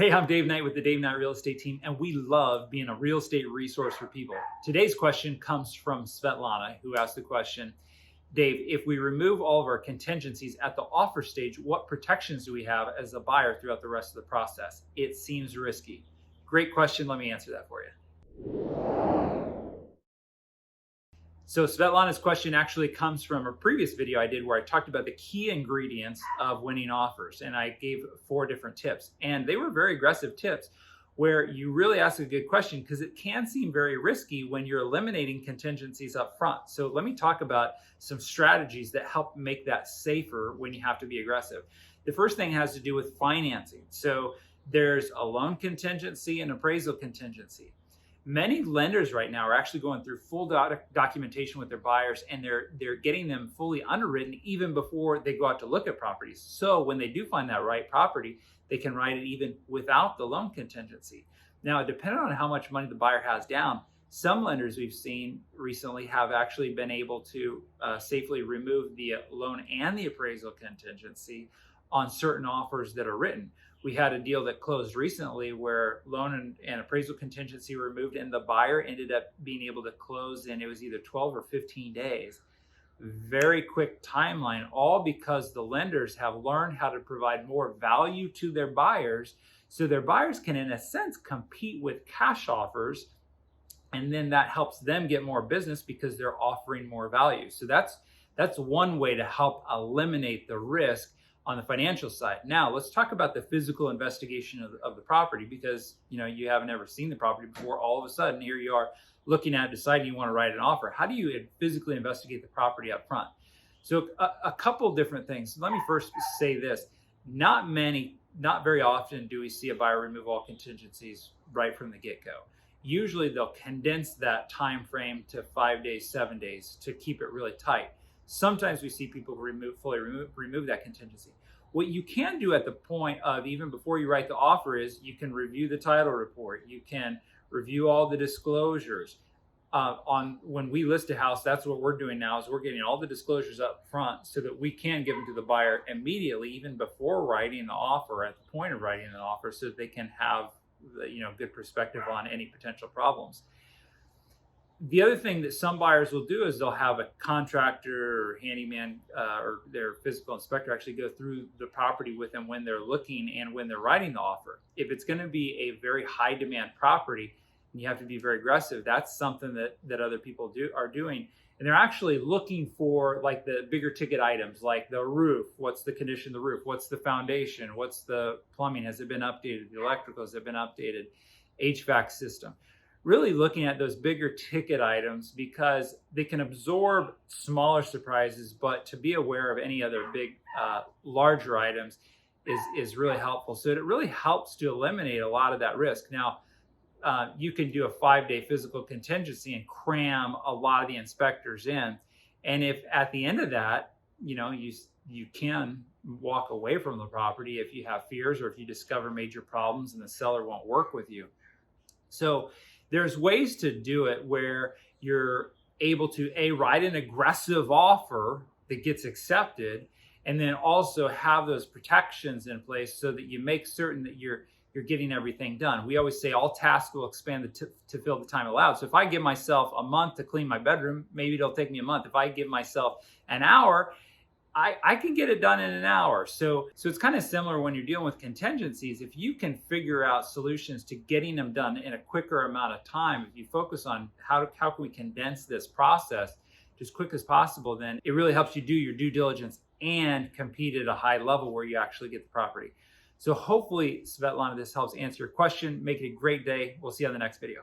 Hey, I'm Dave Knight with the Dave Knight Real Estate Team, and we love being a real estate resource for people. Today's question comes from Svetlana, who asked the question, Dave, if we remove all of our contingencies at the offer stage, what protections do we have as a buyer throughout the rest of the process? It seems risky. Great question. Let me answer that for you. So Svetlana's question actually comes from a previous video I did where I talked about the key ingredients of winning offers, and I gave 4 different tips, and they were very aggressive tips where you really ask a good question because it can seem very risky when you're eliminating contingencies up front. So let me talk about some strategies that help make that safer when you have to be aggressive. The first thing has to do with financing. So there's a loan contingency and appraisal contingency. Many lenders right now are actually going through full documentation with their buyers, and they're getting them fully underwritten even before they go out to look at properties. So when they do find that right property, they can write it even without the loan contingency. Now, depending on how much money the buyer has down, some lenders we've seen recently have actually been able to safely remove the loan and the appraisal contingency on certain offers that are written. We had a deal that closed recently where loan and appraisal contingency were removed, and the buyer ended up being able to close in, it was either 12 or 15 days. Very quick timeline, all because the lenders have learned how to provide more value to their buyers, so their buyers can, in a sense, compete with cash offers, and then that helps them get more business because they're offering more value. So that's one way to help eliminate the risk on the financial side. Now, let's talk about the physical investigation of the property, because you haven't ever seen the property before. All of a sudden, here you are looking at it, deciding you want to write an offer. How do you physically investigate the property up front? So a couple different things. Let me first say this. Not very often do we see a buyer remove all contingencies right from the get-go. Usually they'll condense that time frame to 5 days, 7 days to keep it really tight. Sometimes we see people fully remove that contingency. What you can do at the point of, even before you write the offer, is you can review the title report. You can review all the disclosures. When we list a house, that's what we're doing now, is we're getting all the disclosures up front so that we can give them to the buyer immediately, even before writing the offer, at the point of writing the offer, so that they can have good perspective on any potential problems. The other thing that some buyers will do is they'll have a contractor or handyman or their physical inspector actually go through the property with them when they're looking and when they're writing the offer. If it's going to be a very high demand property and you have to be very aggressive, that's something that other people are doing. And they're actually looking for like the bigger ticket items, like the roof. What's the condition of the roof? What's the foundation? What's the plumbing? Has it been updated? The electrical, has it been updated? HVAC system. Really looking at those bigger ticket items because they can absorb smaller surprises, but to be aware of any other big, larger items is really helpful. So it really helps to eliminate a lot of that risk. Now, you can do a 5-day physical contingency and cram a lot of the inspectors in. And if at the end of that, you can walk away from the property if you have fears or if you discover major problems and the seller won't work with you. So there's ways to do it where you're able to write an aggressive offer that gets accepted, and then also have those protections in place so that you make certain that you're getting everything done. We always say all tasks will expand to fill the time allowed. So if I give myself a month to clean my bedroom, maybe it'll take me a month. If I give myself an hour, I can get it done in an hour. So it's kind of similar when you're dealing with contingencies. If you can figure out solutions to getting them done in a quicker amount of time, if you focus on how can we condense this process to as quick as possible, then it really helps you do your due diligence and compete at a high level where you actually get the property. So hopefully, Svetlana, this helps answer your question. Make it a great day. We'll see you on the next video.